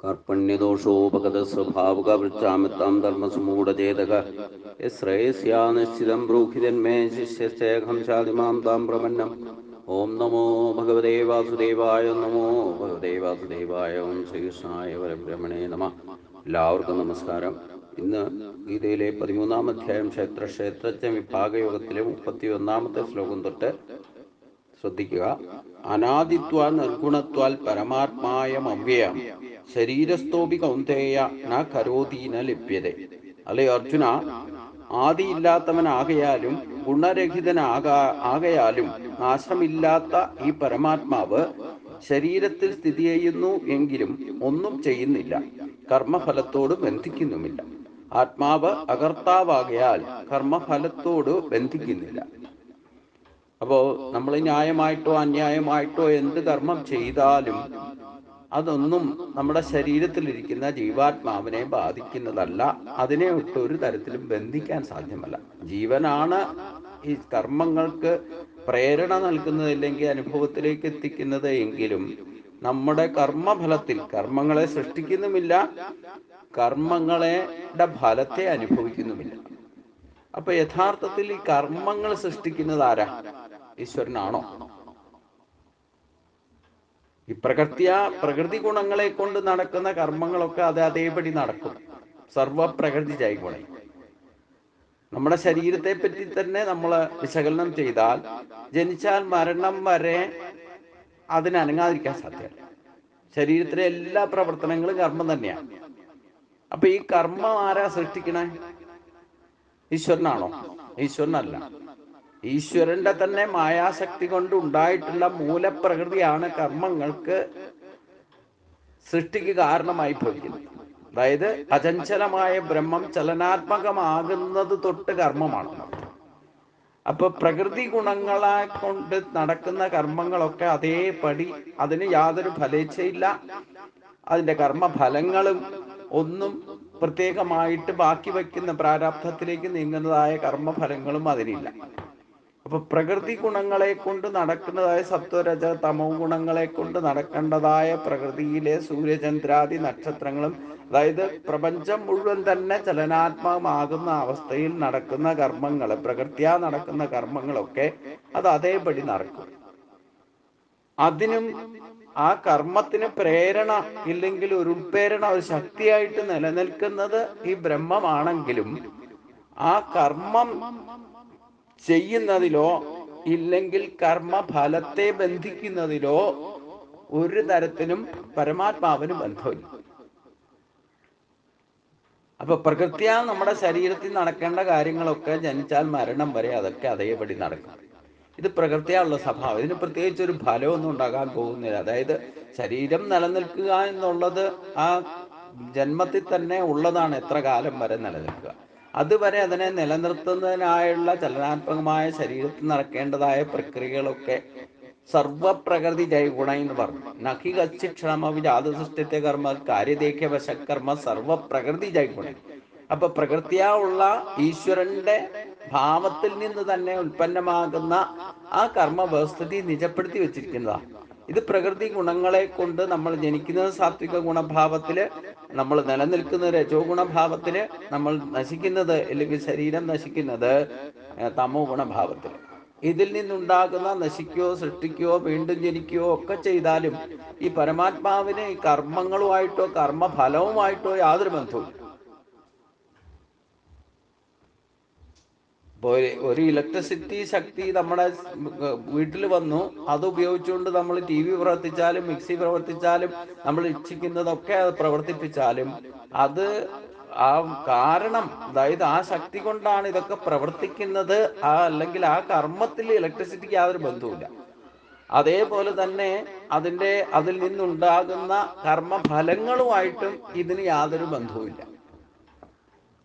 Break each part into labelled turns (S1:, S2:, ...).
S1: कार्पण्यदोषोपगतस्वभावकवृक्षामितां धर्मसमूढचेतक यश्रेयस्या निश्चितं ब्रूहिजन्मे शिष्यस्तेऽहं शाधिमां तां प्रपन्नम् ഓം നമോ ഭഗവതേ വാസുദേവായ നമോ ഭഗവതേ വാസുദേവായ ഓം ശ്രീകൃഷ്ണായ പരബ്രഹ്മണേ നമ. എല്ലാവർക്കും നമസ്കാരം. ഇന്ന് ഗീതയിലെ 13-ാം അധ്യായം ക്ഷേത്രജ്ഞ വിഭാഗയോഗത്തിലെ 31-ാമത്തെ ശ്ലോകം തൊട്ട് ശ്രദ്ധിക്കുക. അനാദിത്വാൽ നിർഗുണത്വാൽ പരമാത്മായം അവ്യയം ശരീരസ്ഥോപി കൗന്ദേയ ന കരോതി ന ലിപ്യതേ. അല്ലയോ അർജുന, ആദിയില്ലാത്തവനാകയാലും ഗുണരഹിതനാകയാലും നാശമില്ലാത്ത ഈ പരമാത്മാവ് ശരീരത്തിൽ സ്ഥിതി ചെയ്യുന്നു എങ്കിലും ഒന്നും ചെയ്യുന്നില്ല, കർമ്മഫലത്തോട് ബന്ധിക്കുന്നുമില്ല. ആത്മാവ് അകർത്താവാകയാൽ കർമ്മഫലത്തോട് ബന്ധിക്കുന്നില്ല. അപ്പോൾ നമ്മൾ ന്യായമായിട്ടോ അന്യായമായിട്ടോ എന്ത് കർമ്മം ചെയ്താലും അതൊന്നും നമ്മുടെ ശരീരത്തിലിരിക്കുന്ന ജീവാത്മാവിനെ ബാധിക്കുന്നതല്ല. അതിനെ ഒട്ടൊരു തരത്തിലും ബന്ധിക്കാൻ സാധ്യമല്ല. ജീവനാണ് ഈ കർമ്മങ്ങൾക്ക് പ്രേരണ നൽകുന്നതില്ലെങ്കിൽ അനുഭവത്തിലേക്ക് എത്തിക്കുന്നത് എങ്കിലും നമ്മുടെ കർമ്മഫലത്തിൽ കർമ്മങ്ങളെ സൃഷ്ടിക്കുന്നുമില്ല, കർമ്മങ്ങളുടെ ഫലത്തെ അനുഭവിക്കുന്നുമില്ല. അപ്പൊ യഥാർത്ഥത്തിൽ ഈ കർമ്മങ്ങൾ സൃഷ്ടിക്കുന്നത് ആരാ? ഈശ്വരനാണോ? ഈ പ്രകൃതി ഗുണങ്ങളെ കൊണ്ട് നടക്കുന്ന കർമ്മങ്ങളൊക്കെ അത് അതേപടി നടക്കും. സർവപ്രകൃതി ജൈഗുണേ. നമ്മുടെ ശരീരത്തെ പറ്റി തന്നെ നമ്മൾ വിശകലനം ചെയ്താൽ ജനിച്ചാൽ മരണം വരെ അതിന് അനങ്ങാതിരിക്കാൻ സാധ്യമല്ല. ശരീരത്തിലെ എല്ലാ പ്രവർത്തനങ്ങളും കർമ്മം തന്നെയാണ്. അപ്പൊ ഈ കർമ്മം ആരാ സൃഷ്ടിക്കണേ? ഈശ്വരനാണോ? ഈശ്വരനല്ല. ഈശ്വരന്റെ തന്നെ മായാശക്തി കൊണ്ട് ഉണ്ടായിട്ടുള്ള മൂലപ്രകൃതിയാണ് കർമ്മങ്ങൾക്ക് സൃഷ്ടിക്ക് കാരണമായി ഭവിക്കുന്നത്. അതായത് അചഞ്ചലമായ ബ്രഹ്മം ചലനാത്മകമാകുന്നത് തൊട്ട് കർമ്മമാണ്. അപ്പൊ പ്രകൃതി ഗുണങ്ങളെ കൊണ്ട് നടക്കുന്ന കർമ്മങ്ങളൊക്കെ അതേപടി, അതിന് യാതൊരു ഫലേച്ഛയില്ല. അതിന്റെ കർമ്മഫലങ്ങളും ഒന്നും പ്രത്യേകമായിട്ട് ബാക്കി വയ്ക്കുന്ന പ്രാരാബ്ധത്തിലേക്ക് നീങ്ങുന്നതായ കർമ്മഫലങ്ങളും അതിനില്ല. അപ്പൊ പ്രകൃതി ഗുണങ്ങളെ കൊണ്ട് നടക്കുന്നതായ സത്വരജ തമോ ഗുണങ്ങളെ കൊണ്ട് നടക്കേണ്ടതായ പ്രകൃതിയിലെ സൂര്യചന്ദ്രാദി നക്ഷത്രങ്ങളും, അതായത് പ്രപഞ്ചം മുഴുവൻ തന്നെ ചലനാത്മകമാകുന്ന അവസ്ഥയിൽ നടക്കുന്ന കർമ്മങ്ങൾ, പ്രകൃത്യാ നടക്കുന്ന കർമ്മങ്ങളൊക്കെ അത് അതേപടി നടക്കും. അതിനും ആ കർമ്മത്തിന് പ്രേരണ ഇല്ലെങ്കിൽ ഒരു ഉൾപ്രേരണ, ഒരു ശക്തിയായിട്ട് നിലനിൽക്കുന്നത് ഈ ബ്രഹ്മമാണെങ്കിലും ആ കർമ്മം ചെയ്യുന്നതിലോ ഇല്ലെങ്കിൽ കർമ്മഫലത്തെ ബന്ധിക്കുന്നതിലോ ഒരു തരത്തിലും പരമാത്മാവിന് ബന്ധമില്ല. അപ്പൊ പ്രകൃത്യാ നമ്മുടെ ശരീരത്തിൽ നടക്കേണ്ട കാര്യങ്ങളൊക്കെ ജനിച്ചാൽ മരണം വരെ അതൊക്കെ അതേപടി നടക്കും. ഇത് പ്രകൃതിയുള്ള സ്വഭാവം. ഇതിന് പ്രത്യേകിച്ച് ഒരു ഫലമൊന്നും ഉണ്ടാകാൻ പോകുന്നില്ല. അതായത് ശരീരം നിലനിൽക്കുക എന്നുള്ളത് ആ ജന്മത്തിൽ തന്നെ ഉള്ളതാണ്. എത്ര കാലം വരെ നിലനിൽക്കുക, അതുവരെ അതിനെ നിലനിർത്തുന്നതിനായുള്ള ചലനാത്മകമായ ശരീരത്തിൽ നടക്കേണ്ടതായ പ്രക്രിയകളൊക്കെ സർവപ്രകൃതി ജൈഗുണ എന്ന് പറഞ്ഞു. നഹി കച്ചിക്ഷണമ വിജാതസൃഷ്ടിത്തെ കർമ്മ കാര്യദേഖ്യ വശക്കർമ്മ സർവപ്രകൃതി ജൈഗുണ. അപ്പൊ പ്രകൃതിയാ ഉള്ള ഈശ്വരന്റെ ഭാവത്തിൽ നിന്ന് തന്നെ ഉൽപ്പന്നമാകുന്ന ആ കർമ്മ വ്യവസ്ഥിതി നിജപ്പെടുത്തി വെച്ചിരിക്കുന്നതാണ്. ഇത് പ്രകൃതി ഗുണങ്ങളെ കൊണ്ട് നമ്മൾ ജനിക്കുന്നത് സാത്വിക ഗുണഭാവത്തില്, നമ്മൾ നിലനിൽക്കുന്നത് രജോ ഗുണഭാവത്തില്, നമ്മൾ നശിക്കുന്നത് അല്ലെങ്കിൽ ശരീരം നശിക്കുന്നത് തമോ ഗുണഭാവത്തിൽ. ഇതിൽ നിന്നുണ്ടാകുന്ന നശിക്കുകയോ സൃഷ്ടിക്കുകയോ വീണ്ടും ജനിക്കുകയോ ഒക്കെ ചെയ്താലും ഈ പരമാത്മാവിന് ഈ കർമ്മങ്ങളുമായിട്ടോ കർമ്മഫലവുമായിട്ടോ യാതൊരു ബന്ധവും. ഒരു ഇലക്ട്രിസിറ്റി ശക്തി നമ്മുടെ വീട്ടിൽ വന്നു, അത് ഉപയോഗിച്ചുകൊണ്ട് നമ്മൾ TV പ്രവർത്തിച്ചാലും മിക്സി പ്രവർത്തിച്ചാലും നമ്മൾ ഇച്ഛിക്കുന്നതൊക്കെ അത് പ്രവർത്തിപ്പിച്ചാലും അത് ആ കാരണം, അതായത് ആ ശക്തി കൊണ്ടാണ് ഇതൊക്കെ പ്രവർത്തിക്കുന്നത്. അല്ലെങ്കിൽ ആ കർമ്മത്തിൽ ഇലക്ട്രിസിറ്റിക്ക് യാതൊരു ബന്ധവുമില്ല. അതേപോലെ തന്നെ അതിൽ നിന്നുണ്ടാകുന്ന കർമ്മഫലങ്ങളുമായിട്ടും ഇതിന് യാതൊരു ബന്ധവുമില്ല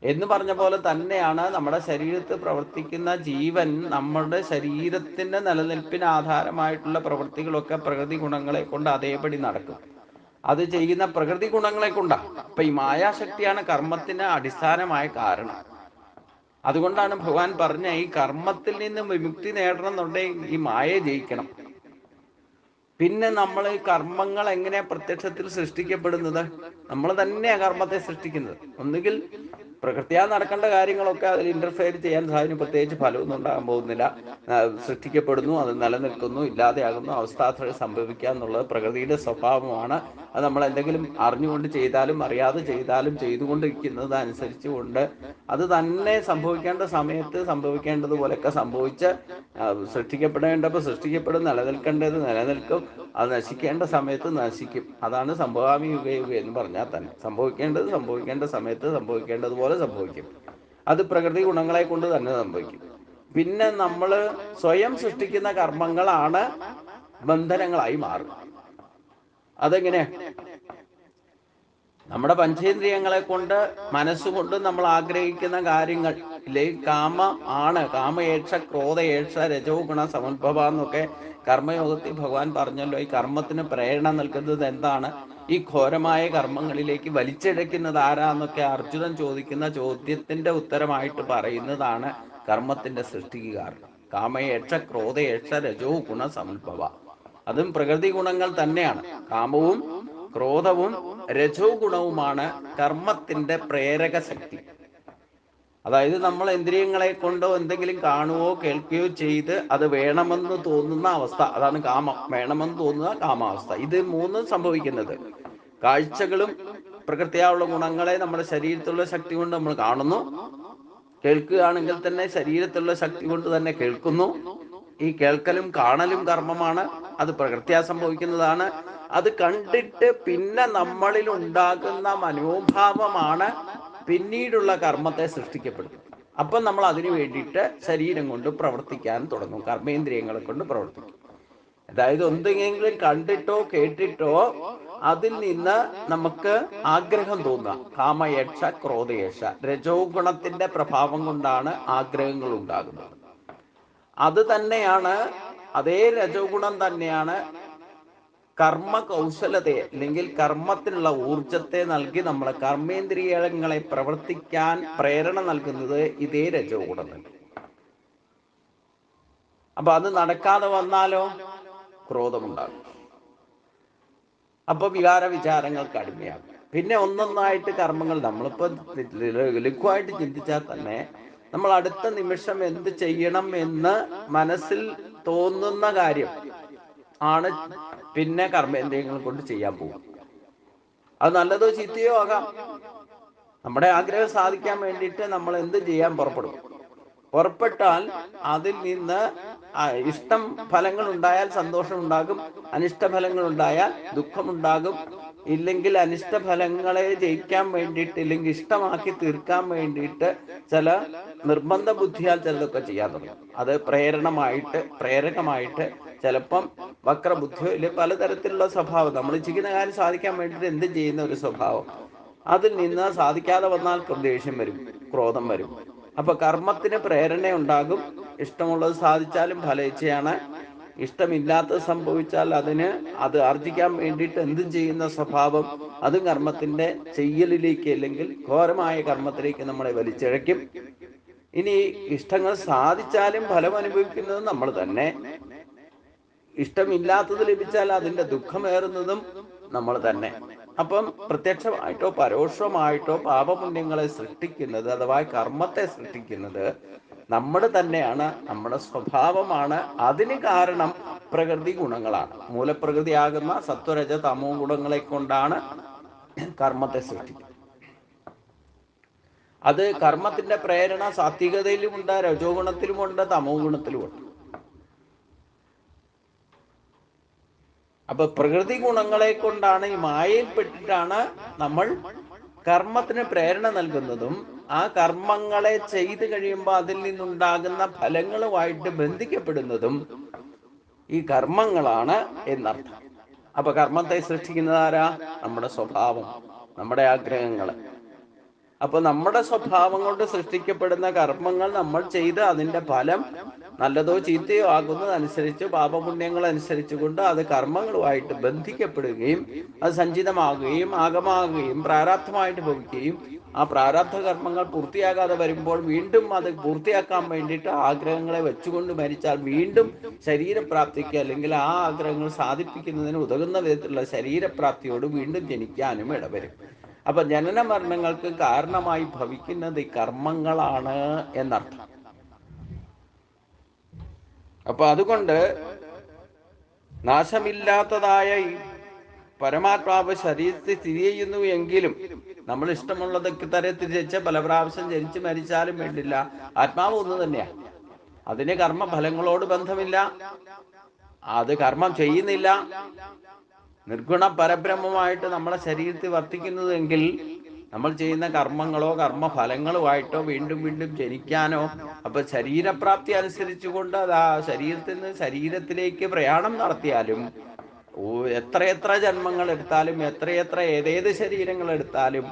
S1: എന്ന് പറഞ്ഞ പോലെ തന്നെയാണ് നമ്മുടെ ശരീരത്തിൽ പ്രവർത്തിക്കുന്ന ജീവൻ. നമ്മുടെ ശരീരത്തിന്റെ നിലനിൽപ്പിന് ആധാരമായിട്ടുള്ള പ്രവൃത്തികളൊക്കെ പ്രകൃതി ഗുണങ്ങളെ കൊണ്ട് അതേപടി നടക്കും. അത് ചെയ്യുന്ന പ്രകൃതി ഗുണങ്ങളെ കൊണ്ടാണ്. അപ്പൊ ഈ മായാശക്തിയാണ് കർമ്മത്തിന് അടിസ്ഥാനമായ കാരണം. അതുകൊണ്ടാണ് ഭഗവാൻ പറഞ്ഞ ഈ കർമ്മത്തിൽ നിന്ന് വിമുക്തി നേടണം എന്നുണ്ടെങ്കിൽ ഈ മായയെ ജയിക്കണം. പിന്നെ നമ്മൾ ഈ കർമ്മങ്ങൾ എങ്ങനെ പ്രത്യക്ഷത്തിൽ സൃഷ്ടിക്കപ്പെടുന്നത്? നമ്മൾ തന്നെയാണ് കർമ്മത്തെ സൃഷ്ടിക്കുന്നത്. ഒന്നുകിൽ പ്രകൃത്യാ നടക്കേണ്ട കാര്യങ്ങളൊക്കെ അതിൽ ഇന്റർഫെയർ ചെയ്യാൻ സാധിക്കും, പ്രത്യേകിച്ച് ഫലമൊന്നും ഉണ്ടാകാൻ പോകുന്നില്ല. സൃഷ്ടിക്കപ്പെടുന്നു, അത് നിലനിൽക്കുന്നു, ഇല്ലാതെയാകുന്നു, അവസ്ഥാത്രയം സംഭവിക്കുക എന്നുള്ളത് പ്രകൃതിയുടെ സ്വഭാവമാണ്. അത് നമ്മൾ എന്തെങ്കിലും അറിഞ്ഞുകൊണ്ട് ചെയ്താലും അറിയാതെ ചെയ്താലും ചെയ്തുകൊണ്ടിരിക്കുന്നത് അനുസരിച്ചുകൊണ്ട് അത് തന്നെ സംഭവിക്കേണ്ട സമയത്ത് സംഭവിക്കേണ്ടതുപോലെയൊക്കെ സംഭവിച്ച് സൃഷ്ടിക്കപ്പെടേണ്ടപ്പോൾ സൃഷ്ടിക്കപ്പെടും, നിലനിൽക്കേണ്ടത് നിലനിൽക്കും, അത് നശിക്കേണ്ട സമയത്ത് നശിക്കും. അതാണ് സംഭവാമി യുഗ യുഗ എന്ന് പറഞ്ഞാൽ തന്നെ. സംഭവിക്കേണ്ടത് സംഭവിക്കേണ്ട സമയത്ത് സംഭവിക്കേണ്ടതുപോലെ സംഭവിക്കും. അത് പ്രകൃതി ഗുണങ്ങളെ കൊണ്ട് തന്നെ സംഭവിക്കും. പിന്നെ നമ്മൾ സ്വയം സൃഷ്ടിക്കുന്ന കർമ്മങ്ങളാണ് ബന്ധനങ്ങളായി മാറുക. അതെങ്ങനെ? നമ്മുടെ പഞ്ചേന്ദ്രിയങ്ങളെ കൊണ്ട് മനസ്സുകൊണ്ട് നമ്മൾ ആഗ്രഹിക്കുന്ന കാര്യങ്ങൾ ഇല്ലേ, കാമയേക്ഷ ക്രോധയേക്ഷ രജോ ഗുണ സമുദ്ഭവ എന്നൊക്കെ കർമ്മയോഗത്തിൽ ഭഗവാൻ പറഞ്ഞല്ലോ. ഈ കർമ്മത്തിന് പ്രേരണ നൽകുന്നത് എന്താണ്? ഈ ഘോരമായ കർമ്മങ്ങളിലേക്ക് വലിച്ചിഴയ്ക്കുന്നത് ആരാന്നൊക്കെ അർജുനൻ ചോദിക്കുന്ന ചോദ്യത്തിന്റെ ഉത്തരമായിട്ട് പറയുന്നതാണ് കർമ്മത്തിന്റെ സൃഷ്ടിക്ക് കാരണം. കാമയേക്ഷ ക്രോധയേക്ഷ രജോ ഗുണ സമുദ്ഭവ. അതും പ്രകൃതി ഗുണങ്ങൾ തന്നെയാണ്. കാമവും ക്രോധവും രജോ ഗുണവുമാണ് കർമ്മത്തിന്റെ പ്രേരക ശക്തി. അതായത് നമ്മൾ ഇന്ദ്രിയങ്ങളെ കൊണ്ടോ എന്തെങ്കിലും കാണുകയോ കേൾക്കുകയോ ചെയ്ത് അത് വേണമെന്ന് തോന്നുന്ന അവസ്ഥ, അതാണ് കാമം. വേണമെന്ന് തോന്നുന്ന കാമാവസ്ഥ. ഇത് മൂന്നും സംഭവിക്കുന്നത് കാഴ്ചകളും പ്രകൃതിയായുള്ള ഗുണങ്ങളെ നമ്മുടെ ശരീരത്തിലുള്ള ശക്തി കൊണ്ട് നമ്മൾ കാണുന്നു. കേൾക്കുകയാണെങ്കിൽ തന്നെ ശരീരത്തിലുള്ള ശക്തി കൊണ്ട് തന്നെ കേൾക്കുന്നു. ഈ കേൾക്കലും കാണലും കർമ്മമാണ്. അത് പ്രകൃത്യാ സംഭവിക്കുന്നതാണ്. അത് കണ്ടിട്ട് പിന്നെ നമ്മളിൽ ഉണ്ടാകുന്ന മനോഭാവമാണ് പിന്നീടുള്ള കർമ്മത്തെ സൃഷ്ടിക്കപ്പെടുന്നത്. അപ്പം നമ്മൾ അതിനു വേണ്ടിയിട്ട് ശരീരം കൊണ്ട് പ്രവർത്തിക്കാൻ തുടങ്ങും, കർമ്മേന്ദ്രിയങ്ങളെ കൊണ്ട് പ്രവർത്തിക്കും. അതായത് എന്തെങ്കിലും കണ്ടിട്ടോ കേട്ടിട്ടോ അതിൽ നിന്ന് നമുക്ക് ആഗ്രഹം തോന്നുക. കാമയേക്ഷ ക്രോധയേക്ഷ രജോ ഗുണത്തിന്റെ പ്രഭാവം കൊണ്ടാണ് ആഗ്രഹങ്ങൾ ഉണ്ടാകുന്നത്. അത് തന്നെയാണ്, അതേ രജോ ഗുണം തന്നെയാണ് കർമ്മ കൗശലതയെ അല്ലെങ്കിൽ കർമ്മത്തിനുള്ള ഊർജത്തെ നൽകി നമ്മളെ കർമ്മേന്ദ്രിയങ്ങളെ പ്രവർത്തിക്കാൻ പ്രേരണ നൽകുന്നത് ഇതേ രജോ ഗുണം തന്നെ. അപ്പൊ അത് നടക്കാതെ വന്നാലോ ക്രോധമുണ്ടാകും. അപ്പൊ വികാര വിചാരങ്ങൾക്ക് അടിമയാകും. പിന്നെ ഒന്നൊന്നായിട്ട് കർമ്മങ്ങൾ നമ്മളിപ്പോ ലഘുവായിട്ട് ചിന്തിച്ചാൽ തന്നെ നമ്മൾ അടുത്ത നിമിഷം എന്ത് ചെയ്യണം എന്ന് മനസ്സിൽ തോന്നുന്ന കാര്യം ആണ് പിന്നെ കർമ്മേന്ദ്രിയങ്ങൾ കൊണ്ട് ചെയ്യാൻ പോകും. അത് നല്ലതോ ചീത്തയോ ആകാം. നമ്മുടെ ആഗ്രഹം സാധിക്കാൻ വേണ്ടിയിട്ട് നമ്മൾ എന്ത് ചെയ്യാൻ പുറപ്പെട്ടാൽ അതിൽ നിന്ന് ഇഷ്ടം ഫലങ്ങൾ ഉണ്ടായാൽ സന്തോഷം ഉണ്ടാകും, അനിഷ്ട ഫലങ്ങൾ ഉണ്ടായാൽ ദുഃഖമുണ്ടാകും. ഇല്ലെങ്കിൽ അനിഷ്ട ഫലങ്ങളെ ജയിക്കാൻ വേണ്ടിയിട്ട് ഇല്ലെങ്കിൽ ഇഷ്ടമാക്കി തീർക്കാൻ വേണ്ടിയിട്ട് ചില നിർബന്ധ ബുദ്ധിയാൽ ചിലതൊക്കെ ചെയ്യാൻ തുടങ്ങും. അത് പ്രേരകമായിട്ട് ചിലപ്പം വക്രബുദ്ധിയോ ഇല്ലെ പലതരത്തിലുള്ള സ്വഭാവം, നമ്മൾ ഇച്ഛിക്കുന്ന കാര്യം സാധിക്കാൻ വേണ്ടിയിട്ട് എന്ത് ചെയ്യുന്ന ഒരു സ്വഭാവം, അതിൽ നിന്ന് സാധിക്കാതെ വന്നാൽ ദേഷ്യം വരും, ക്രോധം വരും. അപ്പൊ കർമ്മത്തിന് പ്രേരണ ഉണ്ടാകും. ഇഷ്ടമുള്ളത് സാധിച്ചാലും ഫലേച്ഛയാണ്, ഇഷ്ടമില്ലാത്തത് സംഭവിച്ചാൽ അത് ആർജിക്കാൻ വേണ്ടിയിട്ട് എന്തും ചെയ്യുന്ന സ്വഭാവം, അതും കർമ്മത്തിന്റെ ചെയ്യലിലേക്ക് അല്ലെങ്കിൽ ഘോരമായ കർമ്മത്തിലേക്ക് നമ്മളെ വലിച്ചിഴയ്ക്കും. ഇനി ഇഷ്ടങ്ങൾ സാധിച്ചാലും ഫലം അനുഭവിക്കുന്നത് നമ്മൾ തന്നെ, ഇഷ്ടമില്ലാത്തത് ലഭിച്ചാൽ അതിന്റെ ദുഃഖമേറുന്നതും നമ്മൾ തന്നെ. അപ്പം പ്രത്യക്ഷമായിട്ടോ പരോക്ഷമായിട്ടോ പാപപുണ്യങ്ങളെ സൃഷ്ടിക്കുന്നത് അഥവാ കർമ്മത്തെ സൃഷ്ടിക്കുന്നത് നമ്മൾ തന്നെയാണ്, നമ്മുടെ സ്വഭാവമാണ്. അതിന് കാരണം പ്രകൃതി ഗുണങ്ങളാണ്. മൂലപ്രകൃതിയാകുന്ന സത്വരജ തമോ ഗുണങ്ങളെ കൊണ്ടാണ് കർമ്മത്തെ സൃഷ്ടിക്കുന്നത്. അത് കർമ്മത്തിന്റെ പ്രേരണ സാത്വികതയിലുമുണ്ട്, രജോ ഗുണത്തിലുമുണ്ട്, തമോ ഗുണത്തിലുമുണ്ട്. അപ്പൊ പ്രകൃതി ഗുണങ്ങളെ കൊണ്ടാണ്, ഈ മായയിൽപ്പെട്ടിട്ടാണ് നമ്മൾ കർമ്മത്തിന് പ്രേരണ നൽകുന്നതും ആ കർമ്മങ്ങളെ ചെയ്ത് കഴിയുമ്പോൾ അതിൽ നിന്നുണ്ടാകുന്ന ഫലങ്ങളുമായിട്ട് ബന്ധിക്കപ്പെടുന്നതും ഈ കർമ്മങ്ങളാണ് എന്നർത്ഥം. അപ്പൊ കർമ്മത്തെ സൃഷ്ടിക്കുന്നത് ആരാ? നമ്മുടെ സ്വഭാവം, നമ്മുടെ ആഗ്രഹങ്ങൾ. അപ്പൊ നമ്മുടെ സ്വഭാവം കൊണ്ട് സൃഷ്ടിക്കപ്പെടുന്ന കർമ്മങ്ങൾ നമ്മൾ ചെയ്ത് അതിന്റെ ഫലം നല്ലതോ ചീത്തയോ ആകുന്നതനുസരിച്ച് പാപപുണ്യങ്ങൾ അനുസരിച്ചുകൊണ്ട് അത് കർമ്മങ്ങളുമായിട്ട് ബന്ധിക്കപ്പെടുകയും അത് സഞ്ചിതമാകുകയും ആഗമാകുകയും പ്രാരാബ്ധമായിട്ട് ഭവിക്കുകയും ആ പ്രാരാബ്ധ കർമ്മങ്ങൾ പൂർത്തിയാകാതെ വരുമ്പോൾ വീണ്ടും അത് പൂർത്തിയാക്കാൻ വേണ്ടിയിട്ട് ആഗ്രഹങ്ങളെ വെച്ചുകൊണ്ട് മരിച്ചാൽ വീണ്ടും ശരീരപ്രാപ്തിക്ക് അല്ലെങ്കിൽ ആ ആഗ്രഹങ്ങൾ സാധിപ്പിക്കുന്നതിന് ഉതകുന്ന വിധത്തിലുള്ള ശരീരപ്രാപ്തിയോട് വീണ്ടും ജനിക്കാനും ഇടവരും. അപ്പൊ ജനന മരണങ്ങൾക്ക് കാരണമായി ഭവിക്കുന്നത് ഈ കർമ്മങ്ങളാണ് എന്നർത്ഥം. അപ്പൊ അതുകൊണ്ട് നാശമില്ലാത്തതായ ഈ പരമാത്മാവ് ശരീരത്തിൽ സ്ഥിതി ചെയ്യുന്നു എങ്കിലും നമ്മൾ ഇഷ്ടമുള്ളതൊക്കെ തരത്തിൽ ജനിച്ച പല പ്രാവശ്യം ജനിച്ച് മരിച്ചാലും വേണ്ടില്ല, ആത്മാവ് ഒന്ന് തന്നെയാണ്. അതിന് കർമ്മഫലങ്ങളോട് ബന്ധമില്ല, അത് കർമ്മം ചെയ്യുന്നില്ല. നിർഗുണ പരബ്രഹ്മമായിട്ട് നമ്മളെ ശരീരത്തിൽ വർത്തിക്കുന്നതെങ്കിൽ നമ്മൾ ചെയ്യുന്ന കർമ്മങ്ങളോ കർമ്മഫലങ്ങളുമായിട്ടോ വീണ്ടും വീണ്ടും ജനിക്കാനോ, അപ്പൊ ശരീരപ്രാപ്തി അനുസരിച്ചുകൊണ്ട് അത് ആ ശരീരത്തിൽ നിന്ന് ശരീരത്തിലേക്ക് പ്രയാണം നടത്തിയാലും എത്രയെത്ര ജന്മങ്ങൾ എടുത്താലും എത്രയെത്ര ഏതേത് ശരീരങ്ങൾ എടുത്താലും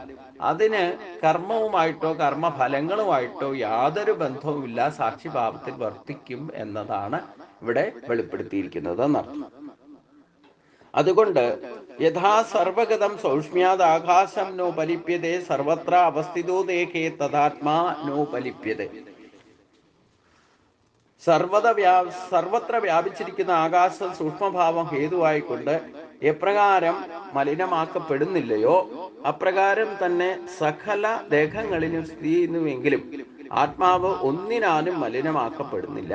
S1: അതിന് കർമ്മവുമായിട്ടോ കർമ്മഫലങ്ങളുമായിട്ടോ യാതൊരു ബന്ധവുമില്ല, സാക്ഷിഭാവത്തിൽ വർത്തിക്കും എന്നതാണ് ഇവിടെ വെളിപ്പെടുത്തിയിരിക്കുന്നത് എന്നർത്ഥം. അതുകൊണ്ട് യഥാ സർവഗതം സൗഷ്മ്യാത് ആകാശം നോപലിപ്യതേ സർവത്ര അവസ്ഥിതോ ദേഹേ തഥാത്മാ നോപലിപ്യതേ. സർവത്ര വ്യാപിച്ചിരിക്കുന്ന ആകാശം സൂക്ഷ്മഭാവം ഹേതുവായിക്കൊണ്ട് എപ്രകാരം മലിനമാക്കപ്പെടുന്നില്ലയോ അപ്രകാരം തന്നെ സകല ദേഹങ്ങളിലും സ്ഥിതി ചെയ്യുന്നുവെങ്കിലും ആത്മാവ് ഒന്നിനാലും മലിനമാക്കപ്പെടുന്നില്ല.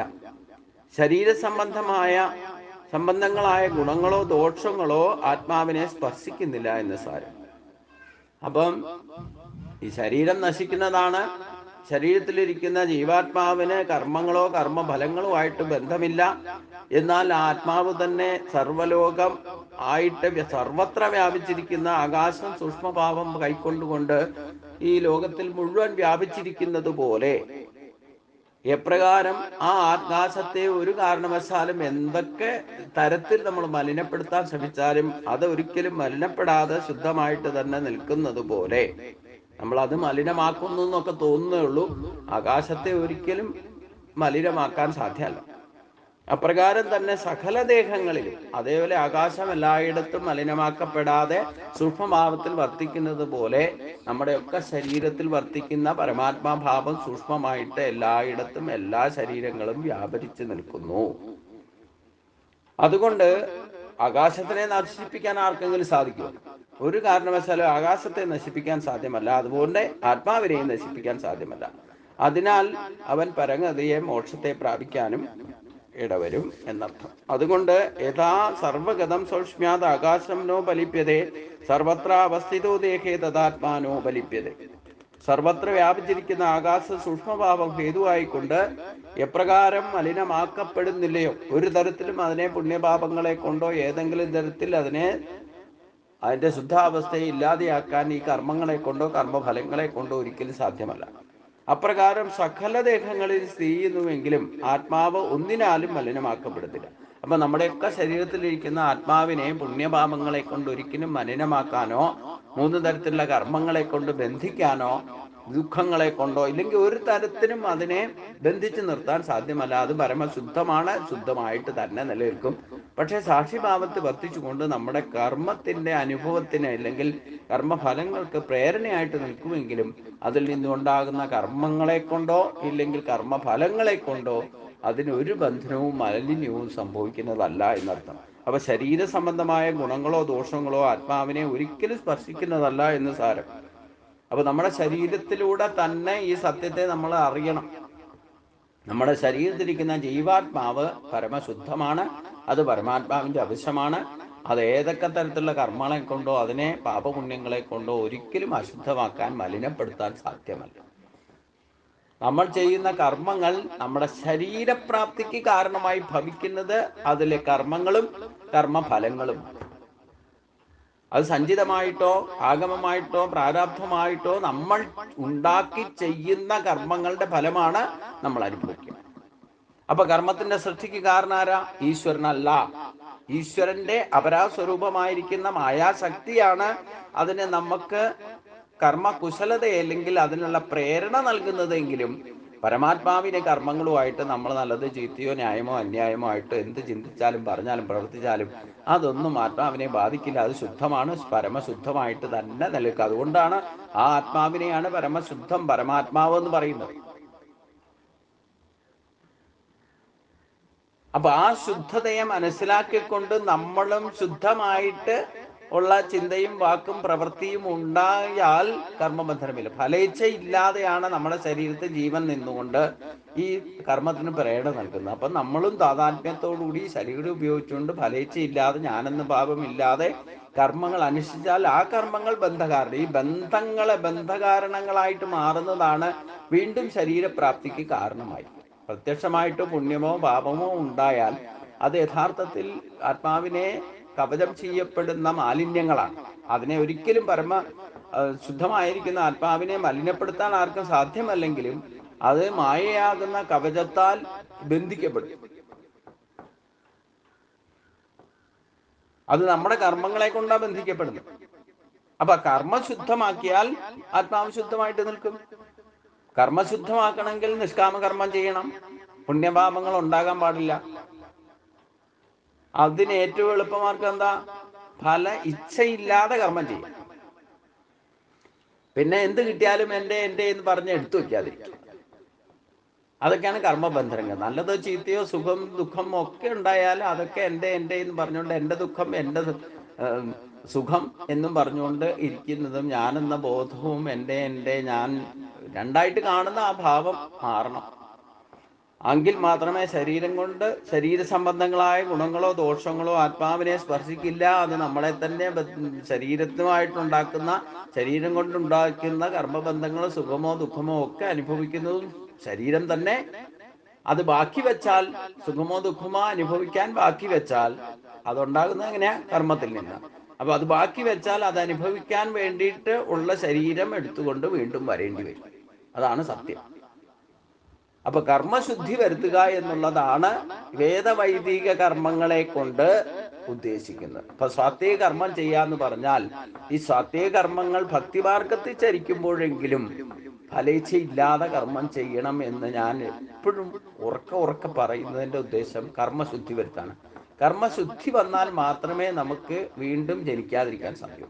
S1: സംബന്ധങ്ങളായ ഗുണങ്ങളോ ദോഷങ്ങളോ ആത്മാവിനെ സ്പർശിക്കുന്നില്ല എന്ന് സാരം. അപ്പം ഈ ശരീരം നശിക്കുന്നതാണ്. ശരീരത്തിലിരിക്കുന്ന ജീവാത്മാവിന് കർമ്മങ്ങളോ കർമ്മഫലങ്ങളുമായിട്ട് ബന്ധമില്ല. എന്നാൽ ആത്മാവ് തന്നെ സർവലോകം ആയിട്ട് സർവത്ര വ്യാപിച്ചിരിക്കുന്ന ആകാശം സൂക്ഷ്മഭാവം കൈക്കൊണ്ടുകൊണ്ട് ഈ ലോകത്തിൽ മുഴുവൻ വ്യാപിച്ചിരിക്കുന്നത് പോലെ എപ്രകാരം ആ ആകാശത്തെ ഒരു കാരണവശാലും എന്തൊക്കെ തരത്തിൽ നമ്മൾ മലിനപ്പെടുത്താൻ ശ്രമിച്ചാലും അത് ഒരിക്കലും മലിനപ്പെടാതെ ശുദ്ധമായിട്ട് തന്നെ നിൽക്കുന്നത് പോലെ നമ്മൾ അത് മലിനമാക്കുന്നു എന്നൊക്കെ തോന്നുന്നേ ഉള്ളൂ, ആകാശത്തെ ഒരിക്കലും മലിനമാക്കാൻ സാധ്യമല്ല. അപ്രകാരം തന്നെ സകല ദേഹങ്ങളിലും അതേപോലെ ആകാശം എല്ലായിടത്തും മലിനമാക്കപ്പെടാതെ സൂക്ഷ്മഭാവത്തിൽ വർത്തിക്കുന്നത് പോലെ നമ്മുടെയൊക്കെ ശരീരത്തിൽ വർത്തിക്കുന്ന പരമാത്മാഭാവം സൂക്ഷ്മമായിട്ട് എല്ലായിടത്തും എല്ലാ ശരീരങ്ങളും വ്യാപരിച്ചു നിൽക്കുന്നു. അതുകൊണ്ട് ആകാശത്തിനെ നശിപ്പിക്കാൻ ആർക്കെങ്കിലും സാധിക്കുമോ? ഒരു കാരണവശാലും ആകാശത്തെ നശിപ്പിക്കാൻ സാധ്യമല്ല, അതുപോലെ ആത്മാവിനെയും നശിപ്പിക്കാൻ സാധ്യമല്ല. അതിനാൽ അവൻ പരഗതിയെ മോക്ഷത്തെ പ്രാപിക്കാനും ഇടവരും എന്നർത്ഥം. അതുകൊണ്ട് യഥാ സർവഗതം സൗഷ്മ്യാത് ആകാശം നോ ബലിപ്യതേ സർവത്ര അവസ്ഥിതോ ദേഹേ തഥാത്മാനോ ബലിപ്യതേ. സർവത്ര വ്യാപിച്ചിരിക്കുന്ന ആകാശ സൂക്ഷ്മഭാവം ഹേതുവായിക്കൊണ്ട് എപ്രകാരം മലിനമാക്കപ്പെടുന്നില്ലയോ, ഒരു തരത്തിലും അതിനെ പുണ്യപാപങ്ങളെ കൊണ്ടോ ഏതെങ്കിലും തരത്തിൽ അതിന്റെ ശുദ്ധാവസ്ഥയെ ഇല്ലാതെയാക്കാൻ ഈ കർമ്മങ്ങളെ കൊണ്ടോ കർമ്മഫലങ്ങളെ കൊണ്ടോ ഒരിക്കലും സാധ്യമല്ല. അപ്രകാരം സകല ദേഹങ്ങളിൽ സ്ഥിതി ചെയ്യുന്നുവെങ്കിലും ആത്മാവ് ഒന്നിനാലും മലിനമാക്കപ്പെടുന്നില്ല. അപ്പൊ നമ്മുടെയൊക്കെ ശരീരത്തിലിരിക്കുന്ന ആത്മാവിനെ പുണ്യപാപങ്ങളെ കൊണ്ട് ഒരിക്കലും മലിനമാക്കാനോ മൂന്ന് തരത്തിലുള്ള കർമ്മങ്ങളെ കൊണ്ട് ബന്ധിക്കാനോ ദുഃഖങ്ങളെ കൊണ്ടോ ഇല്ലെങ്കിൽ ഒരു തരത്തിലും അതിനെ ബന്ധിച്ചു നിർത്താൻ സാധ്യമല്ല. അത് പരമശുദ്ധമാണ്, ശുദ്ധമായിട്ട് തന്നെ നിലനിൽക്കും. പക്ഷെ സാക്ഷിഭാവത്തിൽ വർത്തിച്ചുകൊണ്ട് നമ്മുടെ കർമ്മത്തിന്റെ അനുഭവത്തിന് അല്ലെങ്കിൽ കർമ്മഫലങ്ങൾക്ക് പ്രേരണയായിട്ട് നിൽക്കുമെങ്കിലും അതിൽ നിന്നുണ്ടാകുന്ന കർമ്മങ്ങളെ കൊണ്ടോ ഇല്ലെങ്കിൽ കർമ്മഫലങ്ങളെ കൊണ്ടോ അതിനൊരു ബന്ധനവും മാലിന്യവും സംഭവിക്കുന്നതല്ല എന്നർത്ഥം. അപ്പൊ ശരീര സംബന്ധമായ ഗുണങ്ങളോ ദോഷങ്ങളോ ആത്മാവിനെ ഒരിക്കലും സ്പർശിക്കുന്നതല്ല എന്ന് സാരം. അപ്പൊ നമ്മുടെ ശരീരത്തിലൂടെ തന്നെ ഈ സത്യത്തെ നമ്മൾ അറിയണം. നമ്മുടെ ശരീരത്തിലിരിക്കുന്ന ജീവാത്മാവ് പരമശുദ്ധമാണ്, അത് പരമാത്മാവിന്റെ അംശമാണ്. അത് ഏതൊക്കെ തരത്തിലുള്ള കർമ്മങ്ങളെ കൊണ്ടോ അതിനെ പാപപുണ്യങ്ങളെ കൊണ്ടോ ഒരിക്കലും അശുദ്ധമാക്കാൻ മലിനപ്പെടുത്താൻ സാധ്യമല്ല. നമ്മൾ ചെയ്യുന്ന കർമ്മങ്ങൾ നമ്മുടെ ശരീരപ്രാപ്തിക്ക് കാരണമായി ഭവിക്കുന്നത് അതിലെ കർമ്മങ്ങളും കർമ്മഫലങ്ങളും. അത് സഞ്ചിതമായിട്ടോ ആഗമമായിട്ടോ പ്രാരാബ്ധമായിട്ടോ നമ്മൾ ഉണ്ടാക്കി ചെയ്യുന്ന കർമ്മങ്ങളുടെ ഫലമാണ് നമ്മൾ അനുഭവിക്കുക. അപ്പൊ കർമ്മത്തിന്റെ സൃഷ്ടിക്ക് കാരണാരാ? ഈശ്വരനല്ല. ഈശ്വരന്റെ അപരാസ്വരൂപമായിരിക്കുന്ന മായാശക്തിയാണ് അതിന് നമുക്ക് കർമ്മകുശലത അല്ലെങ്കിൽ അതിനുള്ള പ്രേരണ നൽകുന്നതെങ്കിലും പരമാത്മാവിനെ കർമ്മങ്ങളുമായിട്ട് നമ്മൾ നല്ലത് ചീത്തയോ ന്യായമോ അന്യായമോ ആയിട്ട് എന്ത് ചിന്തിച്ചാലും പറഞ്ഞാലും പ്രവർത്തിച്ചാലും അതൊന്നും ആത്മാവിനെ ബാധിക്കില്ല. അത് ശുദ്ധമാണ്, പരമശുദ്ധമായിട്ട് തന്നെ നിൽക്കുക. അതുകൊണ്ടാണ് ആ ആത്മാവിനെയാണ് പരമശുദ്ധം, പരമാത്മാവ് എന്ന് പറയുന്നത്. അപ്പൊ ആ ശുദ്ധതയെ മനസ്സിലാക്കിക്കൊണ്ട് നമ്മളും ശുദ്ധമായിട്ട് ഉള്ള ചിന്തയും വാക്കും പ്രവൃത്തിയും ഉണ്ടായാൽ കർമ്മബന്ധനമില്ല. ഫലേച്ഛ ഇല്ലാതെയാണ് നമ്മുടെ ശരീരത്തിൽ ജീവൻ നിന്നുകൊണ്ട് ഈ കർമ്മത്തിന് പ്രേരണ നൽകുന്നത്. അപ്പം നമ്മളും താതാത്മ്യത്തോടുകൂടി ശരീരം ഉപയോഗിച്ചുകൊണ്ട് ഫലേച്ഛ ഇല്ലാതെ ഞാനെന്ന് ഭാവമില്ലാതെ കർമ്മങ്ങൾ അനുഷ്ഠിച്ചാൽ ആ കർമ്മങ്ങൾ ബന്ധകാരണം. ഈ ബന്ധങ്ങളെ ബന്ധകാരണങ്ങളായിട്ട് മാറുന്നതാണ് വീണ്ടും ശരീരപ്രാപ്തിക്ക് കാരണമായി. പ്രത്യക്ഷമായിട്ട് പുണ്യമോ പാപമോ ഉണ്ടായാൽ അത് യഥാർത്ഥത്തിൽ ആത്മാവിനെ കവചം ചെയ്യപ്പെടുന്ന മാലിന്യങ്ങളാണ്. അതിനെ ഒരിക്കലും ശുദ്ധമായിരിക്കുന്ന ആത്മാവിനെ മലിനപ്പെടുത്താൻ ആർക്കും സാധ്യമല്ലെങ്കിലും അത് മായയാകുന്ന കവചത്താൽ ബന്ധിക്കപ്പെടും. അത് നമ്മുടെ കർമ്മങ്ങളെ കൊണ്ടാണ് ബന്ധിക്കപ്പെടുന്നത്. അപ്പൊ കർമ്മശുദ്ധമാക്കിയാൽ ആത്മാവ് ശുദ്ധമായിട്ട് നിൽക്കും. കർമ്മശുദ്ധമാക്കണമെങ്കിൽ നിഷ്കാമകർമ്മം ചെയ്യണം, പുണ്യപാപങ്ങൾ ഉണ്ടാകാൻ പാടില്ല. അതിന് ഏറ്റവും എളുപ്പമാർഗം എന്താ? ഫല ഇച്ഛയില്ലാതെ കർമ്മം ചെയ്യും. പിന്നെ എന്ത് കിട്ടിയാലും എൻ്റെ എന്ന് പറഞ്ഞ് എടുത്തു വെക്കാതിരിക്കും. അതൊക്കെയാണ് കർമ്മബന്ധനങ്ങൾ. നല്ലതോ ചീത്തയോ സുഖം ദുഃഖം ഒക്കെ ഉണ്ടായാലും അതൊക്കെ എൻ്റെ എന്ന് പറഞ്ഞുകൊണ്ട് എൻ്റെ ദുഃഖം എൻ്റെ സുഖം എന്നും പറഞ്ഞുകൊണ്ട് ഇരിക്കുന്നതും ഞാനെന്ന ബോധവും എൻ്റെ ഞാൻ രണ്ടായിട്ട് കാണുന്ന ആ ഭാവം മാറണം. എങ്കിൽ മാത്രമേ ശരീരം കൊണ്ട് ശരീര സംബന്ധങ്ങളായ ഗുണങ്ങളോ ദോഷങ്ങളോ ആത്മാവിനെ സ്പർശിക്കില്ല. അത് നമ്മളെ തന്നെ ശരീരത്തിനുമായിട്ടുണ്ടാക്കുന്ന ശരീരം കൊണ്ടുണ്ടാക്കുന്ന കർമ്മബന്ധങ്ങളോ സുഖമോ ദുഃഖമോ ഒക്കെ അനുഭവിക്കുന്നതും ശരീരം തന്നെ. അത് ബാക്കി വെച്ചാൽ സുഖമോ ദുഃഖമോ അനുഭവിക്കാൻ ബാക്കി വെച്ചാൽ അതുണ്ടാകുന്നത് എങ്ങനെയാ? കർമ്മത്തിൽ നിന്ന്. അപ്പൊ അത് ബാക്കി വെച്ചാൽ അത് അനുഭവിക്കാൻ വേണ്ടിയിട്ട് ഉള്ള ശരീരം എടുത്തുകൊണ്ട് വീണ്ടും വരേണ്ടി വരും. അതാണ് സത്യം. അപ്പൊ കർമ്മശുദ്ധി വരുത്തുക എന്നുള്ളതാണ് വേദവൈദിക കർമ്മങ്ങളെ കൊണ്ട് ഉദ്ദേശിക്കുന്നത്. അപ്പൊ സ്വാത്വിക കർമ്മം ചെയ്യാന്ന് പറഞ്ഞാൽ ഈ സ്വാത്വിക കർമ്മങ്ങൾ ഭക്തിമാർഗത്തിൽ ചരിക്കുമ്പോഴെങ്കിലും ഫലേച്ഛയില്ലാതെ കർമ്മം ചെയ്യണം എന്ന് ഞാൻ എപ്പോഴും ഉറക്കെ പറയുന്നതിൻ്റെ ഉദ്ദേശം കർമ്മശുദ്ധി വരുത്താണ്. കർമ്മശുദ്ധി വന്നാൽ മാത്രമേ നമുക്ക് വീണ്ടും ജനിക്കാതിരിക്കാൻ സാധിക്കൂ.